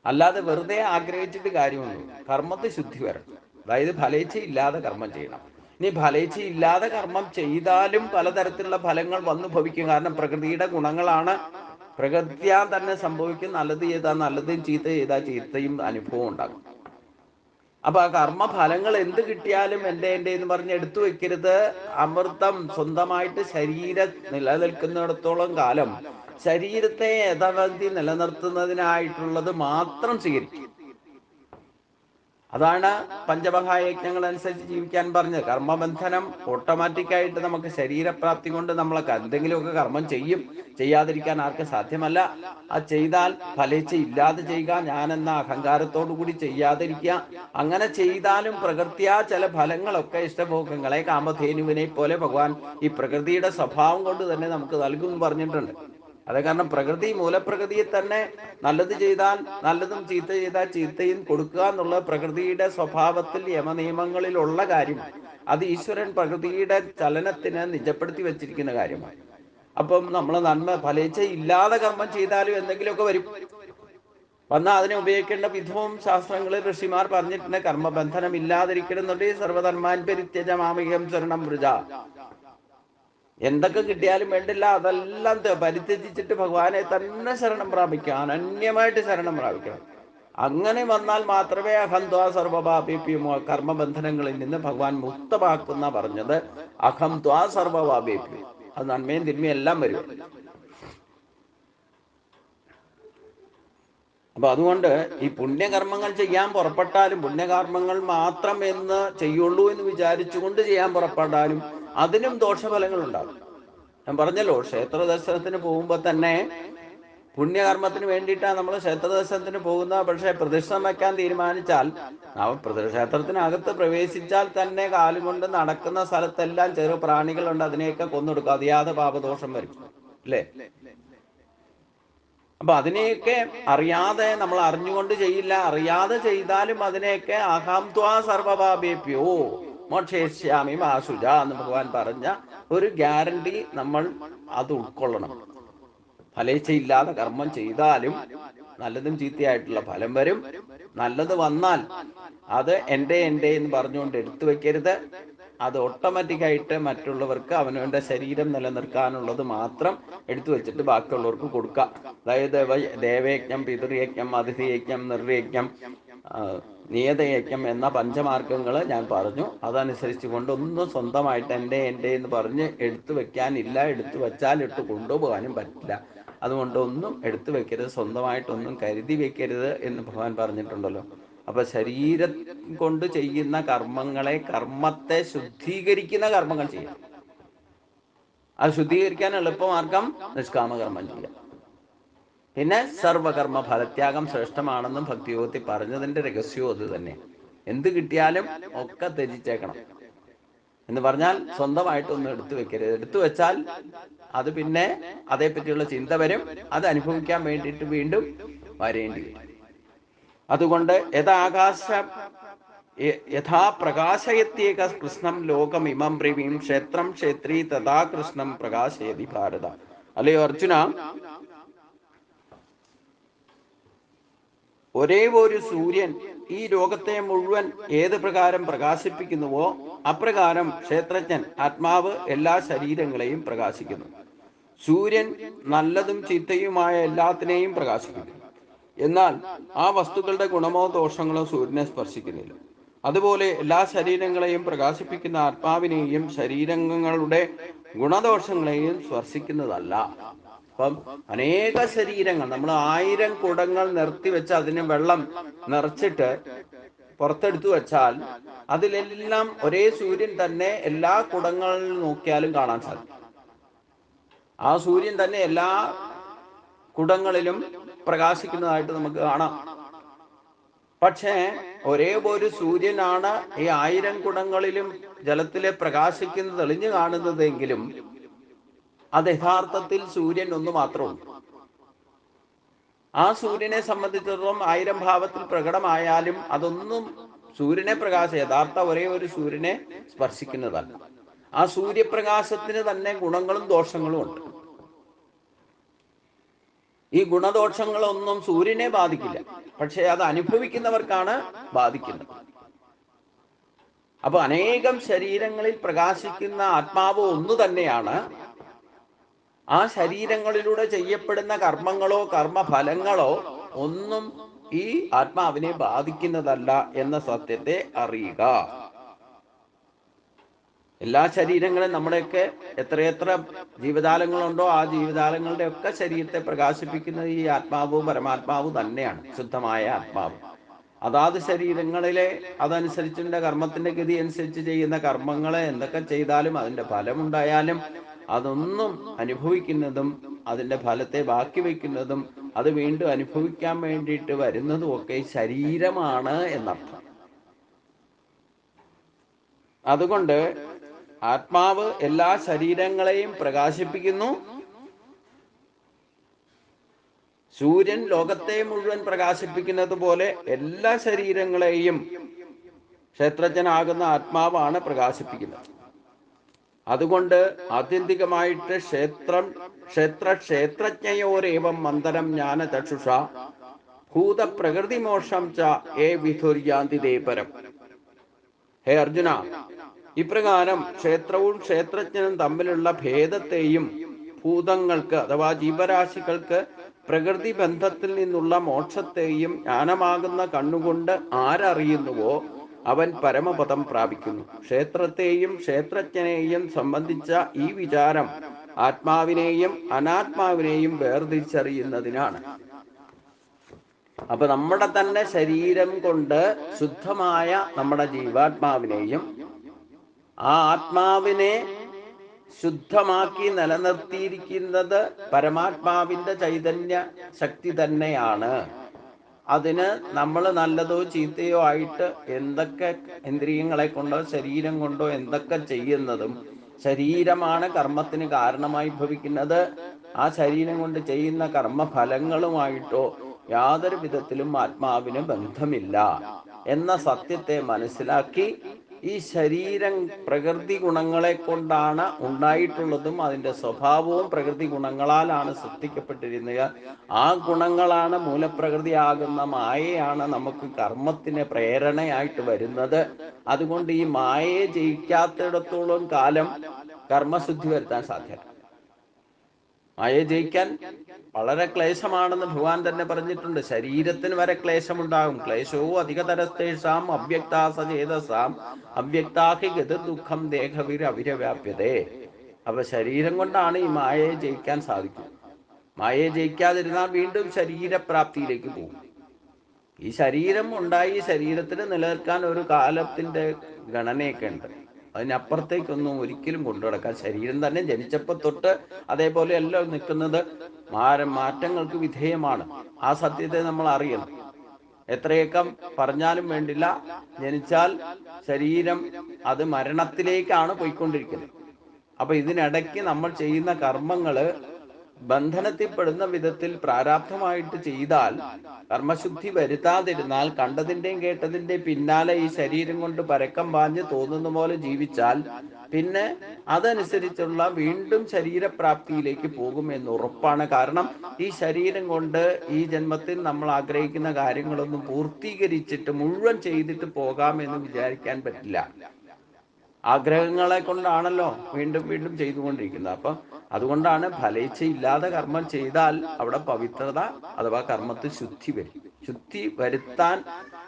S1: അല്ലാതെ വെറുതെ ആഗ്രഹിച്ചിട്ട് കാര്യമൊന്നും. കർമ്മത്തിൽ ശുദ്ധി വരണം. അതായത് ഫലേച്ഛയില്ലാതെ കർമ്മം ചെയ്യണം. ഇനി ഫലേച്ഛയില്ലാതെ കർമ്മം ചെയ്താലും പലതരത്തിലുള്ള ഫലങ്ങൾ വന്നു ഭവിക്കും. കാരണം പ്രകൃതിയുടെ ഗുണങ്ങളാണ്. പ്രകൃത്യാ തന്നെ സംഭവിക്കും. നല്ലത് ചെയ്താൽ നല്ലതും ചീത്ത ചെയ്താൽ ചീത്തയും അനുഭവം ഉണ്ടാകും. അപ്പൊ ആ കർമ്മഫലങ്ങൾ എന്ത് കിട്ടിയാലും എൻ്റെ എന്ന് പറഞ്ഞ് എടുത്തു വെക്കരുത്. അമൃതം സ്വന്തമായിട്ട് ശരീരം നിലനിൽക്കുന്നിടത്തോളം കാലം ശരീരത്തെ യഥാവധി നിലനിർത്തുന്നതിനായിട്ടുള്ളത് മാത്രം സ്വീകരിക്കും. അതാണ് പഞ്ചമഹായജ്ഞങ്ങൾ അനുസരിച്ച് ജീവിക്കാൻ പറഞ്ഞത്. കർമ്മബന്ധനം ഓട്ടോമാറ്റിക്കായിട്ട് നമുക്ക് ശരീരപ്രാപ്തി കൊണ്ട് നമ്മളൊക്കെ എന്തെങ്കിലുമൊക്കെ കർമ്മം ചെയ്യും. ചെയ്യാതിരിക്കാൻ ആർക്കും സാധ്യമല്ല. അത് ചെയ്താൽ ഫലേച്ഛ ഇല്ലാതെ ചെയ്യുക, ഞാനെന്ന അഹങ്കാരത്തോടു കൂടി ചെയ്യാതിരിക്കുക. അങ്ങനെ ചെയ്താലും പ്രകൃത്യാ ചില ഫലങ്ങളൊക്കെ ഇഷ്ടഭോഗങ്ങളെ കാമധേനുവിനെ പോലെ ഭഗവാൻ ഈ പ്രകൃതിയുടെ സ്വഭാവം കൊണ്ട് തന്നെ നമുക്ക് നൽകും പറഞ്ഞിട്ടുണ്ട്. അത് കാരണം പ്രകൃതി മൂലപ്രകൃതിയെ തന്നെ നല്ലത് ചെയ്താൽ നല്ലതും ചീത്ത ചെയ്താൽ ചീത്തയും കൊടുക്കുക എന്നുള്ള പ്രകൃതിയുടെ സ്വഭാവത്തിൽ യമനിയമങ്ങളിലുള്ള കാര്യമാണ്. അത് ഈശ്വരൻ പ്രകൃതിയുടെ ചലനത്തിന് നിജപ്പെടുത്തി വെച്ചിരിക്കുന്ന കാര്യമാണ്. അപ്പം നമ്മൾ നന്മ ഫലേച്ഛ ഇല്ലാതെ കർമ്മം ചെയ്താലും എന്തെങ്കിലുമൊക്കെ വരും. വന്നാൽ അതിനെ ഉപയോഗിക്കേണ്ട വിധവും ശാസ്ത്രങ്ങളിൽ ഋഷിമാർ പറഞ്ഞിട്ടുണ്ട്. കർമ്മബന്ധനം ഇല്ലാതിരിക്കണമെന്നുണ്ടെങ്കിൽ സർവധർമാൻ പരിത്യജ മാമികം ശരണം വൃജ. എന്തൊക്കെ കിട്ടിയാലും വേണ്ടില്ല, അതെല്ലാം പരിത്യജിച്ചിട്ട് ഭഗവാനെ തന്നെ ശരണം പ്രാപിക്കുക, അനന്യമായിട്ട് ശരണം പ്രാപിക്കണം. അങ്ങനെ വന്നാൽ മാത്രമേ അഹംത്വാ സർവപാപേഭ്യോ കർമ്മബന്ധനങ്ങളിൽ നിന്ന് ഭഗവാൻ മുക്തമാക്കുന്ന പറഞ്ഞത്. അഹംത്വാ സർവപാപേഭ്യോ, അത് നന്മയും തിന്മയും എല്ലാം വരും. അപ്പൊ അതുകൊണ്ട് ഈ പുണ്യകർമ്മങ്ങൾ ചെയ്യാൻ പുറപ്പെട്ടാലും പുണ്യകർമ്മങ്ങൾ മാത്രം എന്ന് ചെയ്യുള്ളൂ എന്ന് വിചാരിച്ചുകൊണ്ട് ചെയ്യാൻ പുറപ്പെട്ടാലും അതിനും ദോഷഫലങ്ങൾ ഉണ്ടാകും. ഞാൻ പറഞ്ഞല്ലോ, ക്ഷേത്ര ദർശനത്തിന് പോകുമ്പോൾ തന്നെ പുണ്യകർമ്മത്തിന് വേണ്ടിയിട്ടാണ് നമ്മൾ ക്ഷേത്ര ദർശനത്തിന് പോകുന്നത്. പക്ഷെ പ്രതിഷ്ഠ വയ്ക്കാൻ തീരുമാനിച്ചാൽ ക്ഷേത്രത്തിനകത്ത് പ്രവേശിച്ചാൽ തന്നെ കാലുകൊണ്ട് നടക്കുന്ന സ്ഥലത്തെല്ലാം ചെറു പ്രാണികളുണ്ട്. അതിനെയൊക്കെ കൊന്നൊടുക്കും. അതിയാതെ പാപദോഷം വരും അല്ലേ? അപ്പൊ അതിനെയൊക്കെ അറിയാതെ, നമ്മൾ അറിഞ്ഞുകൊണ്ട് ചെയ്യില്ല, അറിയാതെ ചെയ്താലും അതിനെയൊക്കെ അഹംത്വാ സർവപാപേഭ്യോ മോക്ഷയിഷ്യാമി മാ ശുച എന്ന് ഭഗവാൻ പറഞ്ഞ ഒരു ഗ്യാരണ്ടി നമ്മൾ അത് ഉൾക്കൊള്ളണം. ഫലേച്ഛയില്ലാതെ കർമ്മം ചെയ്താലും നല്ലതും ചീത്തയായിട്ടുള്ള ഫലം വരും. നല്ലത് വന്നാൽ അത് എൻ്റെ എന്ന് പറഞ്ഞുകൊണ്ട് എടുത്തു വെക്കരുത്. അത് ഓട്ടോമാറ്റിക്കായിട്ട് മറ്റുള്ളവർക്ക് അവനവൻ്റെ ശരീരം നിലനിർത്താനുള്ളത് മാത്രം എടുത്തു വെച്ചിട്ട് ബാക്കിയുള്ളവർക്ക് കൊടുക്കുക. അതായത് ദേവയജ്ഞം, പിതൃയജ്ഞം, അതിഥിയജ്ഞം, നിർയജ്ഞം, നിയതയജ്ഞം എന്ന പഞ്ചമാർഗങ്ങൾ ഞാൻ പറഞ്ഞു. അതനുസരിച്ച് കൊണ്ട് ഒന്നും സ്വന്തമായിട്ട് എൻ്റെ എന്ന് പറഞ്ഞ് എടുത്തു വെക്കാനില്ല. എടുത്തു വെച്ചാൽ ഇട്ട് കൊണ്ടുപോകാനും പറ്റില്ല. അതുകൊണ്ട് ഒന്നും എടുത്തു വെക്കരുത്, സ്വന്തമായിട്ടൊന്നും കരുതി വെക്കരുത് എന്ന് ഭഗവാൻ പറഞ്ഞിട്ടുണ്ടല്ലോ. അപ്പൊ ശരീരം കൊണ്ട് ചെയ്യുന്ന കർമ്മങ്ങളെ, കർമ്മത്തെ ശുദ്ധീകരിക്കുന്ന കർമ്മങ്ങൾ ചെയ്യാം. അത് ശുദ്ധീകരിക്കാൻ എളുപ്പമാർഗം നിഷ്കാമകർമ്മം ചെയ്യാം. പിന്നെ സർവകർമ്മ ഫലത്യാഗം ശ്രേഷ്ഠമാണെന്നും ഭക്തിയോഗത്തിൽ പറഞ്ഞതിന്റെ രഹസ്യവും അത് തന്നെ. എന്ത് കിട്ടിയാലും ഒക്കെ ത്യജിച്ചേക്കണം എന്ന് പറഞ്ഞാൽ സ്വന്തമായിട്ടൊന്നും എടുത്തു വെക്കരുത്. എടുത്തു വെച്ചാൽ അത് പിന്നെ അതേപ്പറ്റിയുള്ള ചിന്ത വരും. അത് അനുഭവിക്കാൻ വേണ്ടിയിട്ട് വീണ്ടും വരേണ്ടി വരും. അതുകൊണ്ട് യഥാ പ്രകാശയത്യേക കൃഷ്ണം ലോകമിമം പ്രിവീം ക്ഷേത്രം ക്ഷേത്രീ തഥാ കൃഷ്ണം പ്രകാശയതി ഭാരത. അല്ലയോ അർജുന, ഒരേ ഒരു സൂര്യൻ ഈ ലോകത്തെ മുഴുവൻ ഏത് പ്രകാരം പ്രകാശിപ്പിക്കുന്നുവോ അപ്രകാരം ക്ഷേത്രജ്ഞൻ ആത്മാവ് എല്ലാ ശരീരങ്ങളെയും പ്രകാശിക്കുന്നു. സൂര്യൻ നല്ലതും ചീത്തയുമായ എല്ലാത്തിനെയും പ്രകാശിപ്പിക്കുന്നു. എന്നാൽ ആ വസ്തുക്കളുടെ ഗുണമോ ദോഷങ്ങളോ സൂര്യനെ സ്പർശിക്കുന്നില്ല. അതുപോലെ എല്ലാ ശരീരങ്ങളെയും പ്രകാശിപ്പിക്കുന്ന ആത്മാവിനെയും ശരീരങ്ങളുടെ ഗുണദോഷങ്ങളെയും സ്പർശിക്കുന്നതല്ല. അപ്പം അനേക ശരീരങ്ങൾ, നമ്മൾ 1000 കുടങ്ങൾ നിർത്തിവെച്ച് അതിന് വെള്ളം നിറച്ചിട്ട് പുറത്തെടുത്തു വെച്ചാൽ അതിലെല്ലാം ഒരേ സൂര്യൻ തന്നെ എല്ലാ കുടങ്ങളിൽ നോക്കിയാലും കാണാൻ സാധിക്കും. ആ സൂര്യൻ തന്നെ എല്ലാ കുടങ്ങളിലും പ്രകാശിക്കുന്നതായിട്ട് നമുക്ക് കാണാം. പക്ഷേ ഒരേ ഒരു സൂര്യനാണ് ഈ 1000 കുടങ്ങളിലും ജലത്തിലെ പ്രകാശിക്കുന്നത് തെളിഞ്ഞു കാണുന്നതെങ്കിലും അത് യഥാർത്ഥത്തിൽ സൂര്യൻ ഒന്ന് മാത്രമുണ്ട്. ആ സൂര്യനെ സംബന്ധിച്ചിടത്തോളം 1000 ഭാവത്തിൽ പ്രകടമായാലും അതൊന്നും സൂര്യനെ യഥാർത്ഥ ഒരേ ഒരു സൂര്യനെ സ്പർശിക്കുന്നതല്ല. ആ സൂര്യപ്രകാശത്തിന് തന്നെ ഗുണങ്ങളും ദോഷങ്ങളും ഉണ്ട്. ഈ ഗുണദോഷങ്ങളൊന്നും സൂര്യനെ ബാധിക്കില്ല, പക്ഷെ അത് അനുഭവിക്കുന്നവർക്കാണ് ബാധിക്കുന്നത്. അപ്പൊ അനേകം ശരീരങ്ങളിൽ പ്രകാശിക്കുന്ന ആത്മാവ് ഒന്നു തന്നെയാണ്. ആ ശരീരങ്ങളിലൂടെ ചെയ്യപ്പെടുന്ന കർമ്മങ്ങളോ കർമ്മഫലങ്ങളോ ഒന്നും ഈ ആത്മാവിനെ ബാധിക്കുന്നതല്ല എന്ന സത്യത്തെ അറിയുക. എല്ലാ ശരീരങ്ങളും, നമ്മുടെയൊക്കെ എത്രയെത്ര ജീവജാലങ്ങളുണ്ടോ ആ ജീവജാലങ്ങളുടെ ഒക്കെ ശരീരത്തെ പ്രകാശിപ്പിക്കുന്നത് ഈ ആത്മാവും പരമാത്മാവും തന്നെയാണ്, ശുദ്ധമായ ആത്മാവ്. അതാത് ശരീരങ്ങളിലെ അതനുസരിച്ചുള്ള കർമ്മത്തിന്റെ ഗതി അനുസരിച്ച് ചെയ്യുന്ന കർമ്മങ്ങളെ എന്തൊക്കെ ചെയ്താലും അതിന്റെ ഫലമുണ്ടായാലും അതൊന്നും അനുഭവിക്കുന്നതും അതിന്റെ ഫലത്തെ ബാക്കി വയ്ക്കുന്നതും അത് വീണ്ടും അനുഭവിക്കാൻ വേണ്ടിയിട്ട് വരുന്നതും ഒക്കെ ശരീരമാണ് എന്നർത്ഥം. അതുകൊണ്ട് ആത്മാവ് എല്ലാ ശരീരങ്ങളെയും പ്രകാശിപ്പിക്കുന്നു. സൂര്യൻ ലോകത്തെ മുഴുവൻ പ്രകാശിപ്പിക്കുന്നത് പോലെ എല്ലാ ശരീരങ്ങളെയും ക്ഷേത്രജ്ഞനാകുന്ന ആത്മാവാണ് പ്രകാശിപ്പിക്കുന്നത്. അതുകൊണ്ട് ആത്യന്തികമായിട്ട് ക്ഷേത്രജ്ഞയോരേവം മന്ദരം ജ്ഞാന ചക്ഷുഷ ഭൂതപ്രകൃതിമോക്ഷം ച ഏ വിധുര്യാന്തി ദേപരം. ഹേ അർജുന, ഇപ്രകാരം ക്ഷേത്രവും ക്ഷേത്രജ്ഞനും തമ്മിലുള്ള ഭേദത്തെയും ഭൂതങ്ങൾക്ക് അഥവാ ജീവരാശികൾക്ക് പ്രകൃതി ബന്ധത്തിൽ നിന്നുള്ള മോക്ഷത്തെയും ജ്ഞാനമാകുന്ന കണ്ണുകൊണ്ട് ആരറിയുന്നുവോ അവൻ പരമപദം പ്രാപിക്കുന്നു. ക്ഷേത്രത്തെയും ക്ഷേത്രജ്ഞനെയും സംബന്ധിച്ച ഈ വിചാരം ആത്മാവിനെയും അനാത്മാവിനെയും വേർതിരിച്ചറിയുന്നതിനാണ്. അപ്പൊ നമ്മുടെ തന്നെ ശരീരം കൊണ്ട് ശുദ്ധമായ നമ്മുടെ ജീവാത്മാവിനെയും ആ ആത്മാവിനെ ശുദ്ധമാക്കി നിലനിർത്തിയിരിക്കുന്നത് പരമാത്മാവിന്റെ ചൈതന്യ ശക്തി തന്നെയാണ്. അതിന് നമ്മൾ നല്ലതോ ചീത്തയോ ആയിട്ട് എന്തൊക്കെ ഇന്ദ്രിയങ്ങളെ കൊണ്ടോ ശരീരം കൊണ്ടോ എന്തൊക്കെ ചെയ്യുന്നതും ശരീരമാണ് കർമ്മത്തിന് കാരണമായി ഭവിക്കുന്നത്. ആ ശരീരം കൊണ്ട് ചെയ്യുന്ന കർമ്മഫലങ്ങളുമായിട്ടോ യാതൊരു വിധത്തിലും ആത്മാവിന് ബന്ധമില്ല എന്ന സത്യത്തെ മനസ്സിലാക്കി ഈ ശരീരം പ്രകൃതി ഗുണങ്ങളെ കൊണ്ടാണ് ഉണ്ടായിട്ടുള്ളതും അതിൻ്റെ സ്വഭാവവും പ്രകൃതി ഗുണങ്ങളാലാണ് സൃഷ്ടിക്കപ്പെട്ടിരുന്നത്. ആ ഗുണങ്ങളാണ് മൂലപ്രകൃതിയാകുന്ന മായയാണ് നമുക്ക് കർമ്മത്തിന് പ്രേരണയായിട്ട് വരുന്നത്. അതുകൊണ്ട് ഈ മായയെ ജയിക്കാത്തിടത്തോളം കാലം കർമ്മശുദ്ധി വരുത്താൻ സാധ്യമല്ല. മായയെ ജയിക്കാൻ വളരെ ക്ലേശമാണെന്ന് ഭഗവാൻ തന്നെ പറഞ്ഞിട്ടുണ്ട്. ശരീരത്തിന് വരെ ക്ലേശമുണ്ടാകും. ക്ലേശവും അധികതരത്തേഷാം അവ്യക്താസചേതസാം അവ്യക്താഹി ഗതി ദുഃഖം ദേഹവിരവിരവ്യാപ്യതേ. അപ്പൊ ശരീരം കൊണ്ടാണ് ഈ മായയെ ജയിക്കാൻ സാധിക്കും. മായയെ ജയിക്കാതിരുന്നാൽ വീണ്ടും ശരീരപ്രാപ്തിയിലേക്ക് പോകും. ഈ ശരീരം ഉണ്ടായി ശരീരത്തിന് നിലനിൽക്കാൻ ഒരു കാലത്തിന്റെ ഗണനയൊക്കെ ഉണ്ട്. അതിനപ്പുറത്തേക്കൊന്നും ഒരിക്കലും കൊണ്ടു നടക്കാൻ ശരീരം തന്നെ ജനിച്ചപ്പോൾ തൊട്ട് അതേപോലെ എല്ലാം നിൽക്കുന്നത് മാറ്റങ്ങൾക്ക് വിധേയമാണ്. ആ സത്യത്തെ നമ്മൾ അറിയണം. എത്രയൊക്കെ പറഞ്ഞാലും വേണ്ടില്ല, ജനിച്ചാൽ ശരീരം അത് മരണത്തിലേക്കാണ് പോയിക്കൊണ്ടിരിക്കുന്നത്. അപ്പൊ ഇതിനിടയ്ക്ക് നമ്മൾ ചെയ്യുന്ന കർമ്മങ്ങള് ബന്ധനത്തിൽപ്പെടുന്ന വിധത്തിൽ പ്രാരാബ്ധമായിട്ട് ചെയ്താൽ, കർമ്മശുദ്ധി വരുത്താതിരുന്നാൽ, കണ്ടതിൻ്റെയും കേട്ടതിൻ്റെയും പിന്നാലെ ഈ ശരീരം കൊണ്ട് പരക്കം പാഞ്ഞ് തോന്നുന്ന പോലെ ജീവിച്ചാൽ പിന്നെ അതനുസരിച്ചുള്ള വീണ്ടും ശരീരപ്രാപ്തിയിലേക്ക് പോകും എന്ന് ഉറപ്പാണ്. കാരണം ഈ ശരീരം കൊണ്ട് ഈ ജന്മത്തിൽ നമ്മൾ ആഗ്രഹിക്കുന്ന കാര്യങ്ങളൊന്നും പൂർത്തീകരിച്ചിട്ട് മുഴുവൻ ചെയ്തിട്ട് പോകാമെന്ന് വിചാരിക്കാൻ പറ്റില്ല. ആഗ്രഹങ്ങളെ കൊണ്ടാണല്ലോ വീണ്ടും വീണ്ടും ചെയ്തുകൊണ്ടിരിക്കുന്നത്. അപ്പം അതുകൊണ്ടാണ് ഫലേച്ഛയില്ലാതെ കർമ്മം ചെയ്താൽ അവിടെ പവിത്രത അഥവാ കർമ്മത്തിൽ ശുദ്ധി വരും. ശുദ്ധി വരുത്താൻ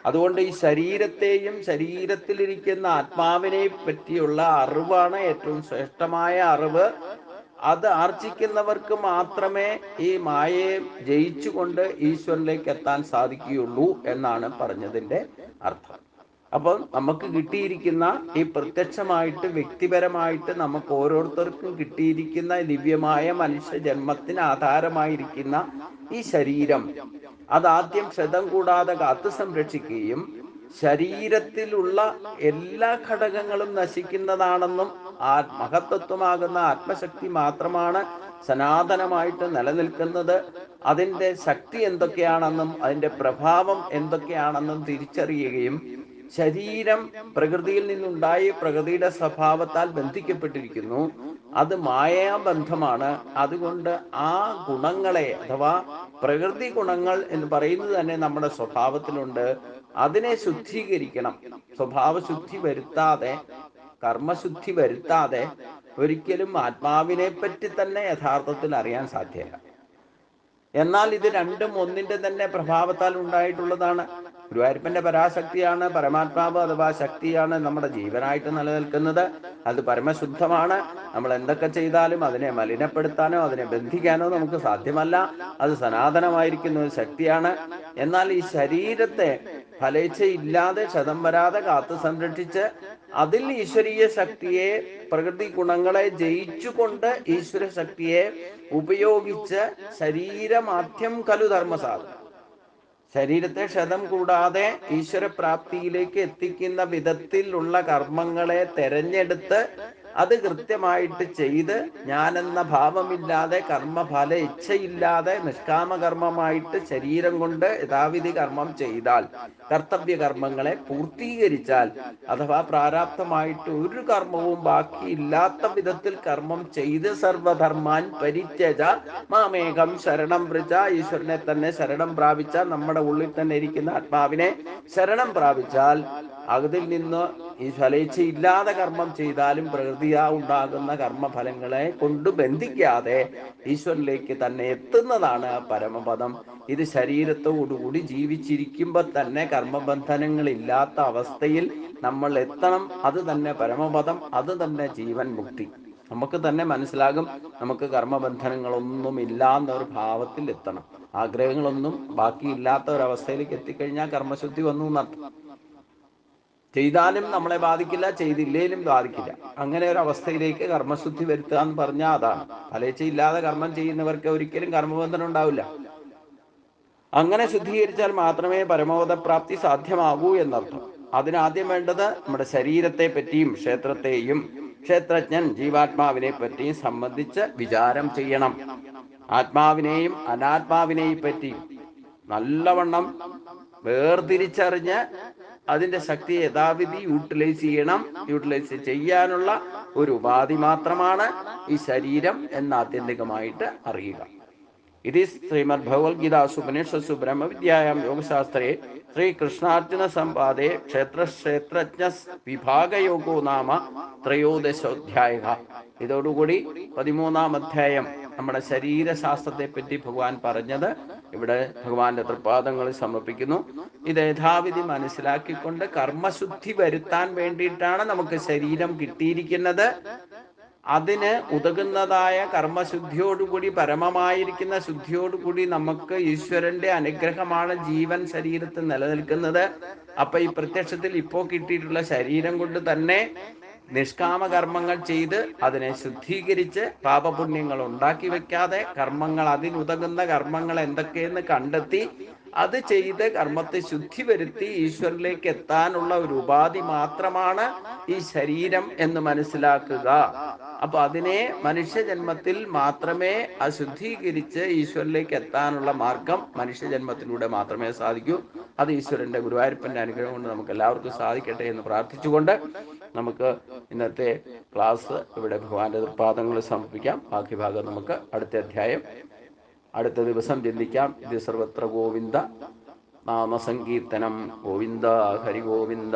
S1: അതുകൊണ്ട് ഈ ശരീരത്തെയും ശരീരത്തിലിരിക്കുന്ന ആത്മാവിനെ പറ്റിയുള്ള അറിവാണ് ഏറ്റവും ശ്രേഷ്ഠമായ അറിവ്. അത് ആർജിക്കുന്നവർക്ക് മാത്രമേ ഈ മായയെ ജയിച്ചുകൊണ്ട് ഈശ്വരനിലേക്ക് എത്താൻ സാധിക്കുകയുള്ളൂ എന്നാണ് പറഞ്ഞതിൻ്റെ അർത്ഥം. അപ്പോൾ നമുക്ക് കിട്ടിയിരിക്കുന്ന ഈ പ്രത്യക്ഷമായിട്ട് വ്യക്തിപരമായിട്ട് നമുക്ക് ഓരോരുത്തർക്കും കിട്ടിയിരിക്കുന്ന ദിവ്യമായ മനുഷ്യ ജന്മത്തിന് ആധാരമായിരിക്കുന്ന ഈ ശരീരം അതാദ്യം ക്ഷതം കൂടാതെ കാത്തു സംരക്ഷിക്കുകയും ശരീരത്തിലുള്ള എല്ലാ ഘടകങ്ങളും നശിക്കുന്നതാണെന്നും ആ മഹത്തത്വമാകുന്ന ആത്മശക്തി മാത്രമാണ് സനാതനമായിട്ട് നിലനിൽക്കുന്നത്, അതിൻ്റെ ശക്തി എന്തൊക്കെയാണെന്നും അതിൻ്റെ പ്രഭാവം എന്തൊക്കെയാണെന്നും തിരിച്ചറിയുകയും ശരീരം പ്രകൃതിയിൽ നിന്നുണ്ടായി പ്രകൃതിയുടെ സ്വഭാവത്താൽ ബന്ധിക്കപ്പെട്ടിരിക്കുന്നു, അത് മായാബന്ധമാണ്. അതുകൊണ്ട് ആ ഗുണങ്ങളെ അഥവാ പ്രകൃതി ഗുണങ്ങൾ എന്ന് പറയുന്നത് തന്നെ നമ്മുടെ സ്വഭാവത്തിലുണ്ട്. അതിനെ ശുദ്ധീകരിക്കണം. സ്വഭാവശുദ്ധി വരുത്താതെ, കർമ്മശുദ്ധി വരുത്താതെ ഒരിക്കലും ആത്മാവിനെ പറ്റി തന്നെ യഥാർത്ഥത്തിൽ അറിയാൻ സാധ്യമല്ല. എന്നാൽ ഇത് രണ്ടും ഒന്നിന്റെ തന്നെ പ്രഭാവത്താൽ ഉണ്ടായിട്ടുള്ളതാണ്. ഗുരുവായൂരപ്പന്റെ പരാശക്തിയാണ് പരമാത്മാവ് അഥവാ ശക്തിയാണ് നമ്മുടെ ജീവനായിട്ട് നിലനിൽക്കുന്നത്. അത് പരമശുദ്ധമാണ്. നമ്മൾ എന്തൊക്കെ ചെയ്താലും അതിനെ മലിനപ്പെടുത്താനോ അതിനെ ബന്ധിക്കാനോ നമുക്ക് സാധ്യമല്ല. അത് സനാതനമായിരിക്കുന്ന ഒരു ശക്തിയാണ്. എന്നാൽ ഈ ശരീരത്തെ ഫലേച്ഛയില്ലാതെ ക്ഷതം വരാതെ കാത്തു സംരക്ഷിച്ച് അതിൽ ഈശ്വരീയ ശക്തിയെ പ്രകൃതി ഗുണങ്ങളെ ജയിച്ചുകൊണ്ട് ഈശ്വര ശക്തിയെ ഉപയോഗിച്ച് ശരീരമാധ്യം ഖലു ധർമ്മസാധനം, ശരീരത്തെ ക്ഷതം കൂടാതെ ഈശ്വരപ്രാപ്തിയിലേക്ക് എത്തിക്കുന്ന വിധത്തിലുള്ള കർമ്മങ്ങളെ തെരഞ്ഞെടുത്ത് അത് കൃത്യമായിട്ട് ചെയ്ത് ഞാനെന്ന ഭാവമില്ലാതെ കർമ്മഫല ഇച്ഛയില്ലാതെ നിഷ്കാമകർമ്മമായിട്ട് ശരീരം കൊണ്ട് യഥാവിധി കർമ്മം ചെയ്താൽ, കർത്തവ്യ കർമ്മങ്ങളെ പൂർത്തീകരിച്ചാൽ, അഥവാ പ്രാരാബ്ധമായിട്ട് ഒരു കർമ്മവും ബാക്കിയില്ലാത്ത വിധത്തിൽ കർമ്മം ചെയ്ത് സർവധർമാൻ പരിത്യജ മാമേകം ശരണം വ്രജ, ഈശ്വരനെ തന്നെ ശരണം പ്രാപിച്ച നമ്മുടെ ഉള്ളിൽ തന്നെ ഇരിക്കുന്ന ആത്മാവിനെ ശരണം പ്രാപിച്ചാൽ അതിൽ നിന്ന് ഈ ഫലേച്ഛയില്ലാതെ കർമ്മം ചെയ്താലും പ്രകൃതിയാ ഉണ്ടാകുന്ന കർമ്മഫലങ്ങളെ കൊണ്ട് ബന്ധിക്കാതെ ഈശ്വരനിലേക്ക് തന്നെ എത്തുന്നതാണ് പരമപദം. ഇത് ശരീരത്തോടുകൂടി ജീവിച്ചിരിക്കുമ്പോൾ തന്നെ കർമ്മബന്ധനങ്ങളില്ലാത്ത അവസ്ഥയിൽ നമ്മൾ എത്തണം. അത് തന്നെ പരമപദം, അത് തന്നെ ജീവൻ മുക്തി. നമുക്ക് തന്നെ മനസ്സിലാകും നമുക്ക് കർമ്മബന്ധനങ്ങളൊന്നും ഇല്ല എന്നൊരു ഭാവത്തിൽ എത്തണം. ആഗ്രഹങ്ങളൊന്നും ബാക്കിയില്ലാത്ത ഒരവസ്ഥയിലേക്ക് എത്തിക്കഴിഞ്ഞാൽ കർമ്മശുദ്ധി വന്നു എന്നർത്ഥം. ചെയ്താലും നമ്മളെ ബാധിക്കില്ല, ചെയ്തില്ലേലും ബാധിക്കില്ല. അങ്ങനെ ഒരു അവസ്ഥയിലേക്ക് കർമ്മശുദ്ധി വരുത്തുക എന്ന് പറഞ്ഞാൽ അതാണ്. ഫലേച്ഛയില്ലാതെ കർമ്മം ചെയ്യുന്നവർക്ക് ഒരിക്കലും കർമ്മബന്ധനം ഉണ്ടാവില്ല. അങ്ങനെ ശുദ്ധീകരിച്ചാൽ മാത്രമേ പരമോദപ്രാപ്തി സാധ്യമാകൂ എന്നർത്ഥം. അതിനാദ്യം വേണ്ടത് നമ്മുടെ ശരീരത്തെ പറ്റിയും ക്ഷേത്രത്തെയും ക്ഷേത്രജ്ഞൻ ജീവാത്മാവിനെ പറ്റിയും സംബന്ധിച്ച് വിചാരം ചെയ്യണം. ആത്മാവിനെയും അനാത്മാവിനെയും പറ്റി നല്ലവണ്ണം വേർതിരിച്ചറിഞ്ഞ് അതിൻ്റെ ശക്തിയെ യഥാവിധി യൂട്ടിലൈസ് ചെയ്യാനുള്ള ഒരു ഉപാധി മാത്രമാണ് ഈ ശരീരം എന്ന് ആത്യന്തികമായിട്ട് അറിയുക. ഇത് ശ്രീമദ് ഭഗവത്ഗീതാസു ഉപനിഷത്സു ബ്രഹ്മവിദ്യായാം യോഗശാസ്ത്രേ ശ്രീകൃഷ്ണാർജുന സംവാദേ ക്ഷേത്രജ്ഞ വിഭാഗയോഗോ നാമ ത്രയോദശോധ്യായ. ഇതോടുകൂടി 13-ാം അധ്യായം നമ്മുടെ ശരീരശാസ്ത്രത്തെ പറ്റി ഭഗവാൻ പറഞ്ഞത് ഇവിടെ ഭഗവാന്റെ തൃപ്പാദങ്ങളിൽ സമർപ്പിക്കുന്നു. ഇത് യഥാവിധി മനസ്സിലാക്കിക്കൊണ്ട് കർമ്മശുദ്ധി വരുത്താൻ വേണ്ടിയിട്ടാണ് നമുക്ക് ശരീരം കിട്ടിയിരിക്കുന്നത്. അതിന് ഉതകുന്നതായ കർമ്മശുദ്ധിയോടുകൂടി, പരമമായിരിക്കുന്ന ശുദ്ധിയോടുകൂടി നമുക്ക് ഈശ്വരന്റെ അനുഗ്രഹമാണ് ജീവൻ ശരീരത്തിൽ നിലനിൽക്കുന്നത്. അപ്പൊ ഈ പ്രത്യക്ഷത്തിൽ ഇപ്പോൾ കിട്ടിയിട്ടുള്ള ശരീരം കൊണ്ട് തന്നെ നിഷ്കാമ കർമ്മങ്ങൾ ചെയ്ത് അതിനെ ശുദ്ധീകരിച്ച് പാപപുണ്യങ്ങൾ ഉണ്ടാക്കി വെക്കാതെ കർമ്മങ്ങൾ, അതിനുതകുന്ന കർമ്മങ്ങൾ എന്തൊക്കെയെന്ന് കണ്ടെത്തി അത് ചെയ്ത് കർമ്മത്തെ ശുദ്ധി വരുത്തി ഈശ്വരനിലേക്ക് എത്താനുള്ള ഒരു ഉപാധി മാത്രമാണ് ഈ ശരീരം എന്ന് മനസ്സിലാക്കുക. അപ്പൊ അതിനെ മനുഷ്യജന്മത്തിൽ മാത്രമേ അശുദ്ധീകരിച്ച് ഈശ്വരനിലേക്ക് എത്താനുള്ള മാർഗം മനുഷ്യജന്മത്തിലൂടെ മാത്രമേ സാധിക്കൂ. അത് ഈശ്വരന്റെ ഗുരുവായൂരപ്പന്റെ അനുഗ്രഹം കൊണ്ട് നമുക്ക് എല്ലാവർക്കും സാധിക്കട്ടെ എന്ന് പ്രാർത്ഥിച്ചുകൊണ്ട് നമുക്ക് ഇന്നത്തെ ക്ലാസ് ഇവിടെ ഭഗവാന്റെ തൃപ്പാദങ്ങളിൽ സമർപ്പിക്കാം. ബാക്കി ഭാഗം നമുക്ക് അടുത്ത അധ്യായം അടുത്ത ദിവസം ചിന്തിക്കാം. ഇത് സർവത്ര ഗോവിന്ദ നാമസങ്കീർത്തനം. ഗോവിന്ദ ഹരി ഗോവിന്ദ.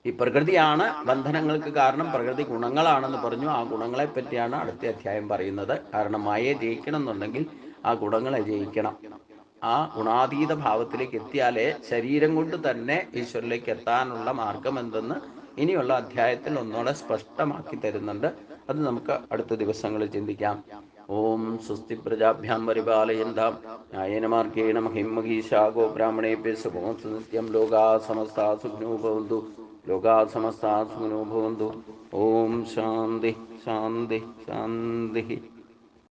S1: ഈ പ്രകൃതിയാണ് ബന്ധനങ്ങൾക്ക് കാരണം, പ്രകൃതി ഗുണങ്ങളാണെന്ന് പറഞ്ഞു. ആ ഗുണങ്ങളെ പറ്റിയാണ് അടുത്ത അധ്യായം പറയുന്നത്. കാരണം മായയെ ജയിക്കണം എന്നുണ്ടെങ്കിൽ ആ ഗുണങ്ങളെ ജയിക്കണം. ആ ഗുണാതീത ഭാവത്തിലേക്ക് എത്തിയാലേ ശരീരം കൊണ്ട് തന്നെ ഈശ്വരനിലേക്ക് എത്താനുള്ള മാർഗം എന്തെന്ന് ഇനിയുള്ള അധ്യായത്തിൽ ഒന്നുകൂടെ സ്പഷ്ടമാക്കി തരുന്നുണ്ട്. അത് നമുക്ക് അടുത്ത ദിവസങ്ങളിൽ ചിന്തിക്കാം. ഓം സ്വസ്തി പ്രജാഭ്യാം പരിപാലയന്താം ന്യായേന മാർഗേണ മഹിം മഹീഷാ ഗോ ബ്രാഹ്മണേഭ്യः ശുഭമസ്തു നിത്യം. ലോകാ സമസ്താ സുഖിനോ ഭവന്തു. ലോകാ സമസ്താ സുഖിനോ ഭവന്തു. ഓം ശാന്തി ശാന്തി ശാന്തി.